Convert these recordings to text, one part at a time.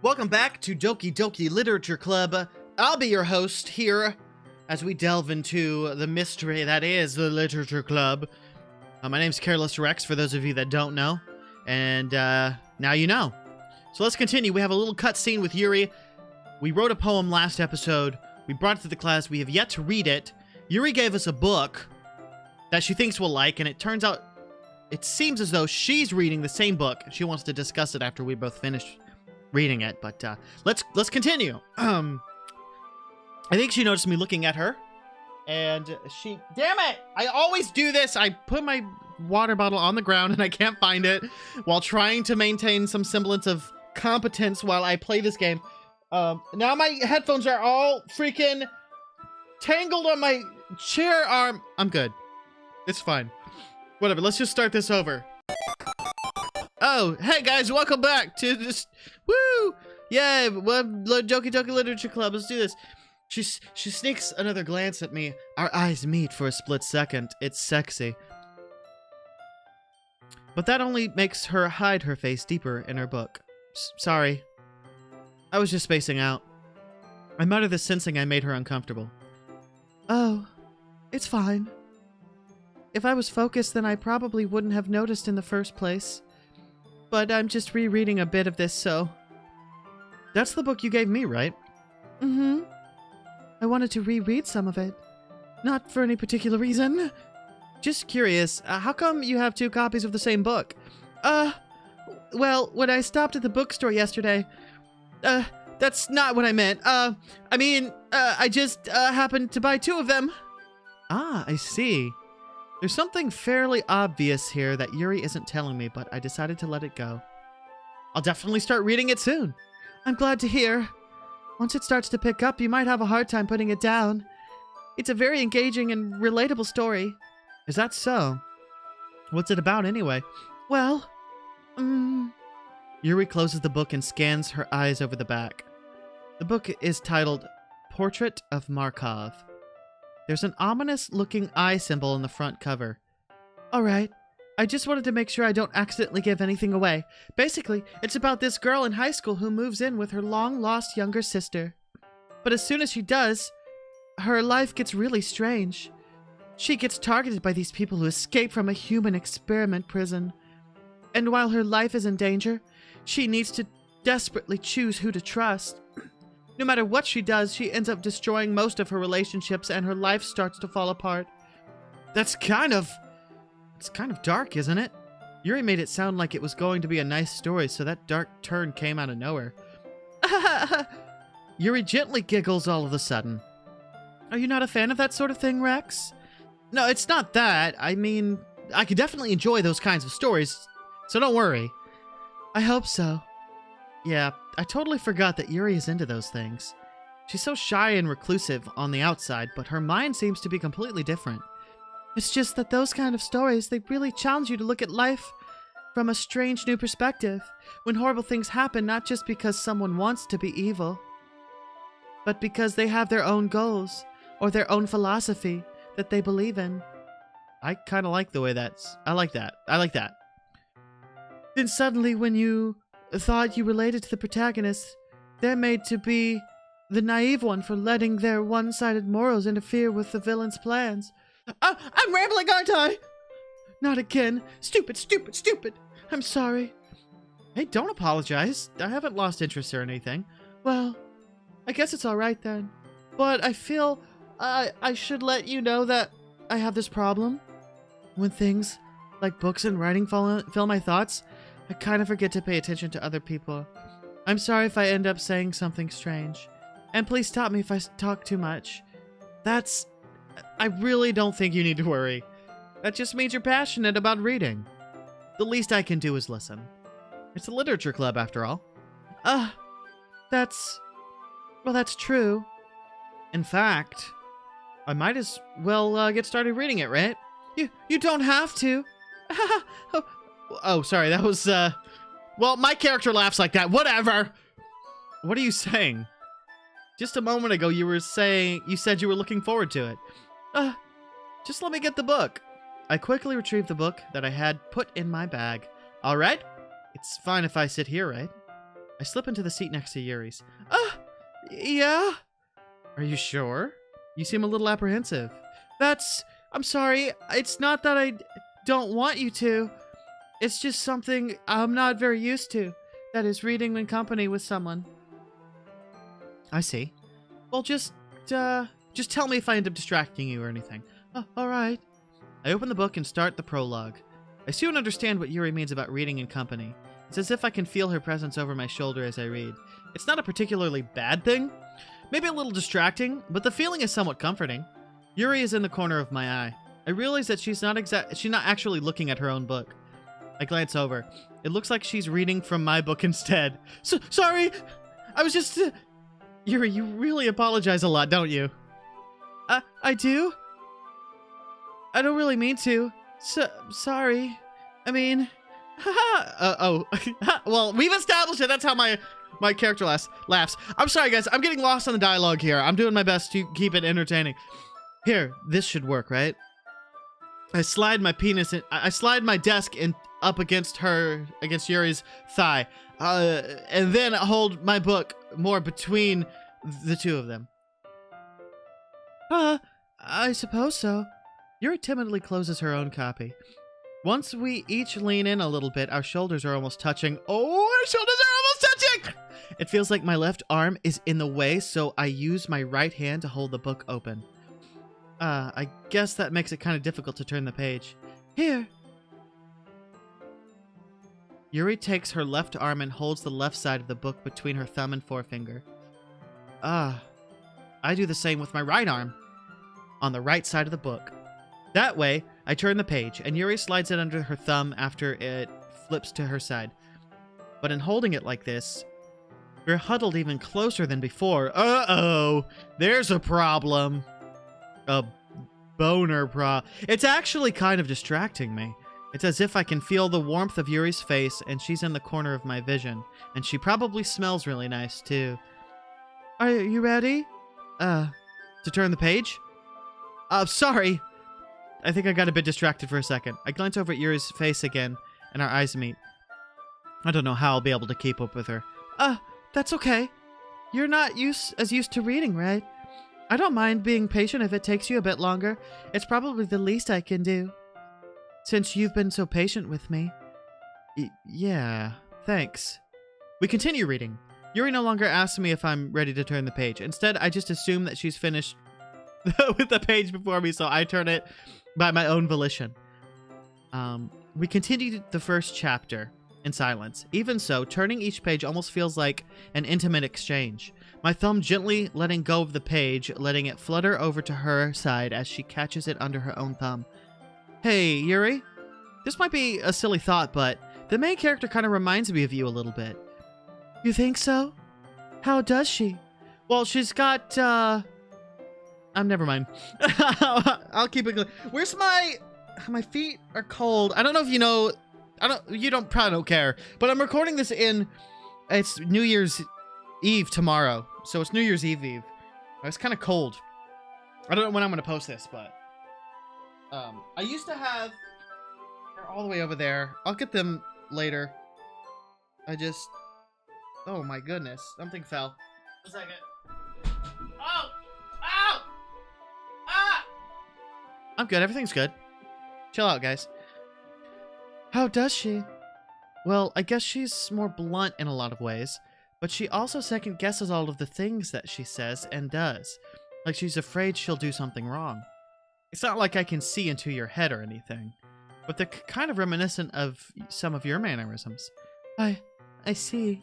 Welcome back to Doki Doki Literature Club. I'll be your host here as we delve into the mystery that is the Literature Club. My name's CarelessRex, for those of you that don't know, and now you know. So let's continue. We have a little cutscene with Yuri. We wrote a poem last episode. We brought it to the class. We have yet to read it. Yuri gave us a book that she thinks we'll like, and it turns out it seems as though she's reading the same book. She wants to discuss it after we both finish reading it, but let's continue. I think she noticed me looking at her, and she... Damn it! I always do this! I put my water bottle on the ground and I can't find it while trying to maintain some semblance of competence while I play this game. Now my headphones are all freaking tangled on my chair arm. I'm good. It's fine. Whatever, let's just start this over. Oh, hey guys, welcome back to this. Woo! Yeah, Doki Doki Literature Club, let's do this. She sneaks another glance at me. Our eyes meet for a split second. It's sexy. But that only makes her hide her face deeper in her book. Sorry. I was just spacing out. I mutter this, sensing I made her uncomfortable. Oh, it's fine. If I was focused, then I probably wouldn't have noticed in the first place. But I'm just rereading a bit of this, so... That's the book you gave me, right? Mm-hmm. I wanted to reread some of it. Not for any particular reason. Just curious, how come you have two copies of the same book? Well, when I stopped at the bookstore yesterday... that's not what I meant. I just happened to buy two of them. Ah, I see. There's something fairly obvious here that Yuri isn't telling me, but I decided to let it go. I'll definitely start reading it soon. I'm glad to hear. Once it starts to pick up, you might have a hard time putting it down. It's a very engaging and relatable story. Is that so? What's it about anyway? Well, Yuri closes the book and scans her eyes over the back. The book is titled Portrait of Markov. There's an ominous-looking eye symbol on the front cover. Alright, I just wanted to make sure I don't accidentally give anything away. Basically, it's about this girl in high school who moves in with her long-lost younger sister. But as soon as she does, her life gets really strange. She gets targeted by these people who escaped from a human experiment prison. And while her life is in danger, she needs to desperately choose who to trust. No matter what she does, she ends up destroying most of her relationships and her life starts to fall apart. It's kind of dark, isn't it? Yuri made it sound like it was going to be a nice story, so that dark turn came out of nowhere. Yuri gently giggles all of a sudden. Are you not a fan of that sort of thing, Rex? No, it's not that. I mean, I could definitely enjoy those kinds of stories, so don't worry. I hope so. Yeah, I totally forgot that Yuri is into those things. She's so shy and reclusive on the outside, but her mind seems to be completely different. It's just that those kind of stories, they really challenge you to look at life from a strange new perspective, when horrible things happen not just because someone wants to be evil, but because they have their own goals, or their own philosophy that they believe in. I kind of like the way I like that. Then suddenly when you thought you related to the protagonist, they're made to be the naive one for letting their one-sided morals interfere with the villain's plans. I'm rambling, aren't I? Not again. Stupid. I'm sorry. Hey, don't apologize. I haven't lost interest or anything. Well, I guess it's alright then. But I feel I should let you know that I have this problem. When things like books and writing fill my thoughts, I kind of forget to pay attention to other people. I'm sorry if I end up saying something strange. And please stop me if I talk too much. I really don't think you need to worry. That just means you're passionate about reading. The least I can do is listen. It's a literature club, after all. That's true. In fact, I might as well get started reading it, right? You don't have to. Oh, sorry, that was, well, my character laughs like that. Whatever! What are you saying? Just a moment ago, you said you were looking forward to it. Just let me get the book. I quickly retrieved the book that I had put in my bag. All right? It's fine if I sit here, right? I I slip into the seat next to Yuri's. Yeah? Are you sure? You seem a little apprehensive. I'm sorry. It's not that I don't want you to. It's just something I'm not very used to. That is reading in company with someone. I see. Well, just tell me if I end up distracting you or anything. Oh, all right. I open the book and start the prologue. I soon understand what Yuri means about reading in company. It's as if I can feel her presence over my shoulder as I read. It's not a particularly bad thing. Maybe a little distracting, but the feeling is somewhat comforting. Yuri is in the corner of my eye. I realize that she's not actually looking at her own book. I glance over. It looks like she's reading from my book instead. Sorry! I was just... Yuri, you really apologize a lot, don't you? I do? I don't really mean to. Sorry. I mean... well, we've established it. That's how my character laughs. I'm sorry, guys. I'm getting lost on the dialogue here. I'm doing my best to keep it entertaining. Here, this should work, right? I slide my desk up against Yuri's thigh, and then hold my book more between the two of them. I suppose so. Yuri timidly closes her own copy. Once we each lean in a little bit, our shoulders are almost touching. Oh, our shoulders are almost touching! It feels like my left arm is in the way, so I use my right hand to hold the book open. I guess that makes it kind of difficult to turn the page. Here. Yuri takes her left arm and holds the left side of the book between her thumb and forefinger. I do the same with my right arm, on the right side of the book. That way, I turn the page, and Yuri slides it under her thumb after it flips to her side. But in holding it like this, we're huddled even closer than before. Uh-oh! There's a problem. A boner It's actually kind of distracting me. It's as if I can feel the warmth of Yuri's face, and she's in the corner of my vision. And she probably smells really nice, too. Are you ready? To turn the page? Sorry. I think I got a bit distracted for a second. I glance over at Yuri's face again, and our eyes meet. I don't know how I'll be able to keep up with her. That's okay. You're not used to reading, right? I don't mind being patient if it takes you a bit longer. It's probably the least I can do. Since you've been so patient with me. Yeah, thanks. We continue reading. Yuri no longer asks me if I'm ready to turn the page. Instead, I just assume that she's finished with the page before me, so I turn it by my own volition. We continue the first chapter in silence. Even so, turning each page almost feels like an intimate exchange. My thumb gently letting go of the page, letting it flutter over to her side as she catches it under her own thumb. Hey, Yuri? This might be a silly thought, but the main character kind of reminds me of you a little bit. You think so? How does she? Well, she's got, never mind. I'll keep it. Where's my feet are cold. I don't know if you know, probably don't care, but I'm recording this it's New Year's Eve tomorrow. So it's New Year's Eve. It's kind of cold. I don't know when I'm going to post this, but, I used to have, they're all the way over there. I'll get them later. Oh my goodness. Something fell. A second. Oh! Ow! Ah! I'm good. Everything's good. Chill out, guys. How does she? Well, I guess she's more blunt in a lot of ways, but she also second guesses all of the things that she says and does. Like she's afraid she'll do something wrong. It's not like I can see into your head or anything, but they're kind of reminiscent of some of your mannerisms. I see.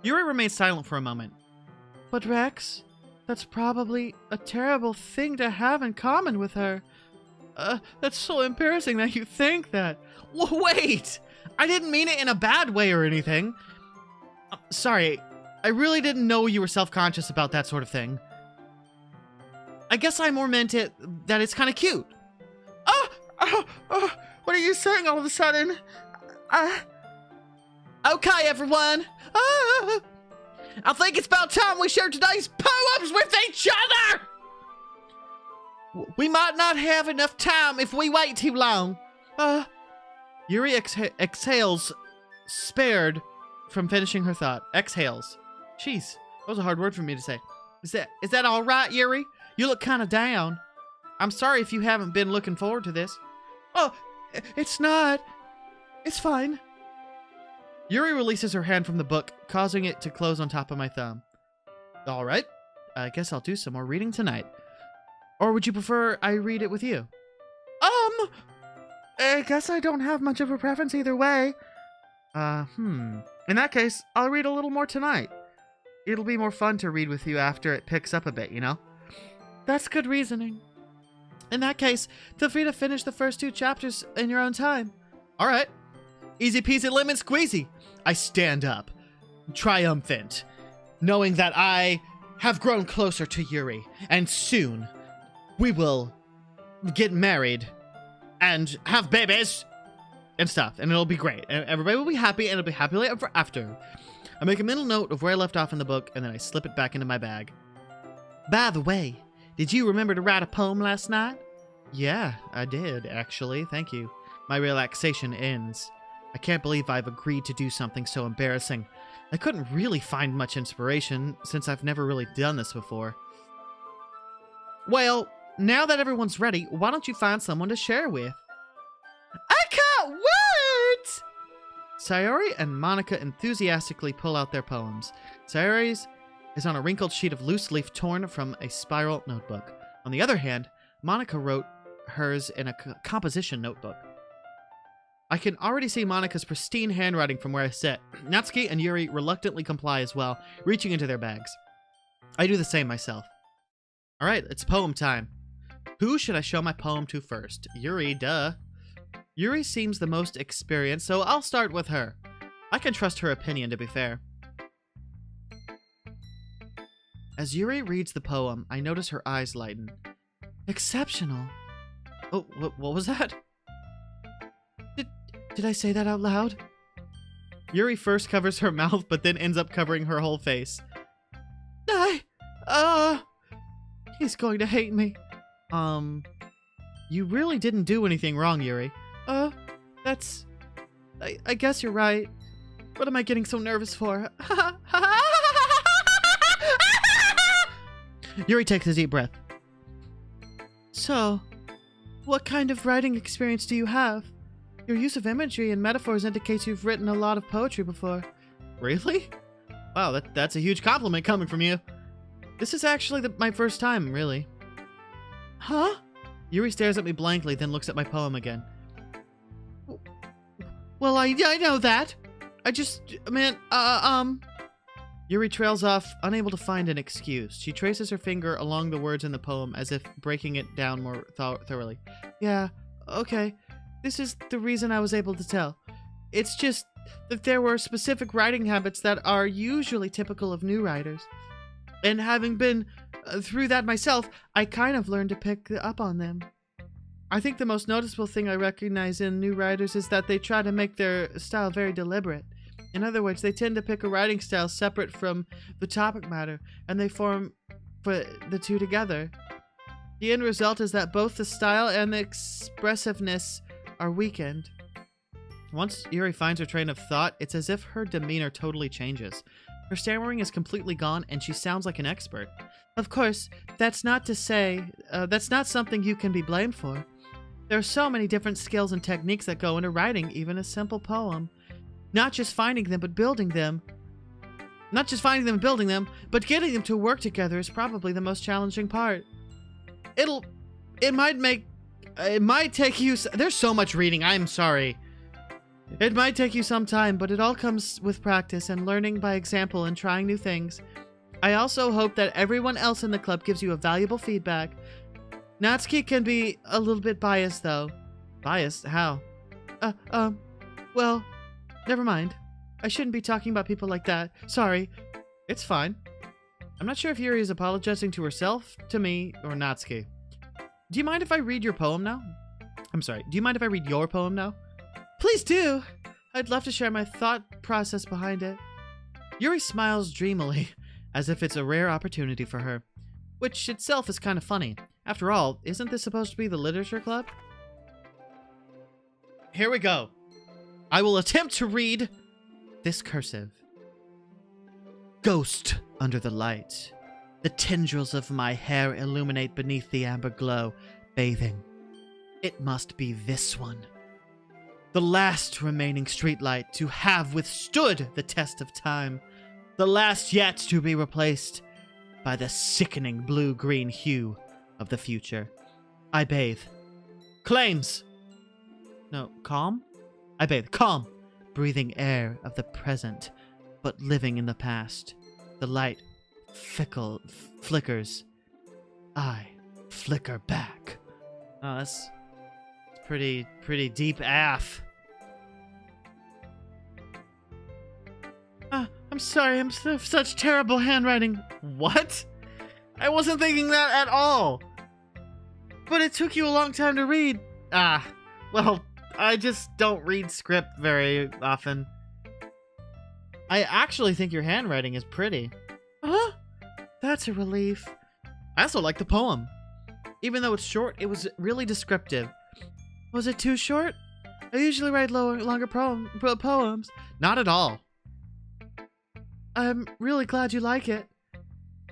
Yuri remains silent for a moment. But Rex, that's probably a terrible thing to have in common with her. That's so embarrassing that you think that. Wait! I didn't mean it in a bad way or anything. Sorry, I really didn't know you were self-conscious about that sort of thing. I guess I more meant it that it's kind of cute. What are you saying all of a sudden? Okay, everyone. I think it's about time we share today's poems with each other. We might not have enough time if we wait too long. Yuri exhales, spared, from finishing her thought. Exhales. Jeez, that was a hard word for me to say. Is that all right, Yuri? You look kind of down. I'm sorry if you haven't been looking forward to this. Oh, it's not. It's fine. Yuri releases her hand from the book, causing it to close on top of my thumb. All right. I guess I'll do some more reading tonight. Or would you prefer I read it with you? I guess I don't have much of a preference either way. In that case, I'll read a little more tonight. It'll be more fun to read with you after it picks up a bit, you know? That's good reasoning. In that case, feel free to finish the first 2 chapters in your own time. All right. Easy peasy lemon squeezy. I stand up, triumphant, knowing that I have grown closer to Yuri, and soon we will get married and have babies and stuff, and it'll be great. And everybody will be happy, and it'll be happily ever after. I make a mental note of where I left off in the book, and then I slip it back into my bag. By the way, did you remember to write a poem last night? Yeah, I did, actually. Thank you. My relaxation ends. I can't believe I've agreed to do something so embarrassing. I couldn't really find much inspiration, since I've never really done this before. Well, now that everyone's ready, why don't you find someone to share with? I can't wait! Sayori and Monica enthusiastically pull out their poems. Sayori's is on a wrinkled sheet of loose leaf torn from a spiral notebook. On the other hand, Monica wrote hers in a composition notebook. I can already see Monica's pristine handwriting from where I sit. Natsuki and Yuri reluctantly comply as well, reaching into their bags. I do the same myself. Alright, it's poem time. Who should I show my poem to first? Yuri, duh. Yuri seems the most experienced, so I'll start with her. I can trust her opinion, to be fair. As Yuri reads the poem, I notice her eyes lighten. Exceptional. Oh, what was that? Did I say that out loud? Yuri first covers her mouth, but then ends up covering her whole face. He's going to hate me. You really didn't do anything wrong, Yuri. I guess you're right. What am I getting so nervous for? Yuri takes a deep breath. So, what kind of writing experience do you have? Your use of imagery and metaphors indicates you've written a lot of poetry before. Really? Wow, that's a huge compliment coming from you. This is actually my first time, really. Huh? Yuri stares at me blankly, then looks at my poem again. Well, I know that. Yuri trails off, unable to find an excuse. She traces her finger along the words in the poem as if breaking it down more thoroughly. Yeah, okay. This is the reason I was able to tell. It's just that there were specific writing habits that are usually typical of new writers. And having been through that myself, I kind of learned to pick up on them. I think the most noticeable thing I recognize in new writers is that they try to make their style very deliberate. In other words, they tend to pick a writing style separate from the topic matter, and they form the two together. The end result is that both the style and the expressiveness are weakened. Once Yuri finds her train of thought, it's as if her demeanor totally changes. Her stammering is completely gone, and she sounds like an expert. Of course, that's not to say, that's not something you can be blamed for. There are so many different skills and techniques that go into writing even a simple poem. Not just finding them, but building them. Not just finding them and building them, but getting them to work together is probably the most challenging part. It might take you... There's so much reading, I'm sorry. It might take you some time, but it all comes with practice and learning by example and trying new things. I also hope that everyone else in the club gives you a valuable feedback. Natsuki can be a little bit biased, though. Biased? How? Well, never mind. I shouldn't be talking about people like that. Sorry. It's fine. I'm not sure if Yuri is apologizing to herself, to me, or Natsuki. Do you mind if I read your poem now? I'm sorry, do you mind if I read your poem now? Please do! I'd love to share my thought process behind it. Yuri smiles dreamily, as if it's a rare opportunity for her. Which itself is kind of funny. After all, isn't this supposed to be the literature club? Here we go. I will attempt to read this cursive. Ghost under the light. The tendrils of my hair illuminate beneath the amber glow, bathing. It must be this one. The last remaining streetlight to have withstood the test of time. The last yet to be replaced by the sickening blue-green hue of the future. I bathe. Claims. No, calm? I bathe. Calm. Breathing air of the present, but living in the past. The light flickers. I flicker back. Oh, that's pretty deep AF. I'm sorry, I'm such terrible handwriting. What? I wasn't thinking that at all. But it took you a long time to read. Well, I just don't read script very often. I actually think your handwriting is pretty. Huh? That's a relief. I also like the poem. Even though it's short, it was really descriptive. Was it too short? I usually write longer poems. Not at all. I'm really glad you like it.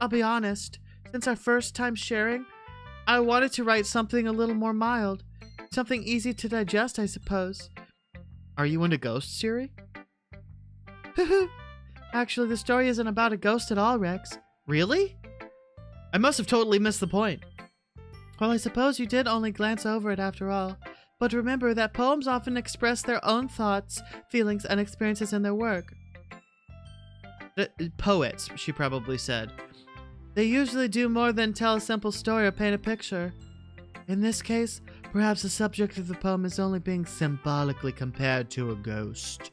I'll be honest, since our first time sharing, I wanted to write something a little more mild. Something easy to digest, I suppose. Are you into ghosts, Yuri? Actually, the story isn't about a ghost at all, Rex. Really? I must have totally missed the point. Well, I suppose you did only glance over it after all. But remember that poems often express their own thoughts, feelings, and experiences in their work. Poets, she probably said. They usually do more than tell a simple story or paint a picture. In this case, perhaps the subject of the poem is only being symbolically compared to a ghost.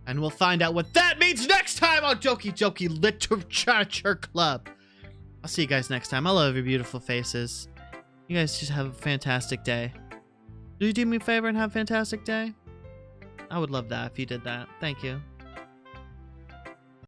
And we'll find out what that means next time on Doki Doki Literature Club. I'll see you guys next time. I love your beautiful faces. You guys just have a fantastic day. Do you do me a favor and have a fantastic day? I would love that if you did that. Thank you.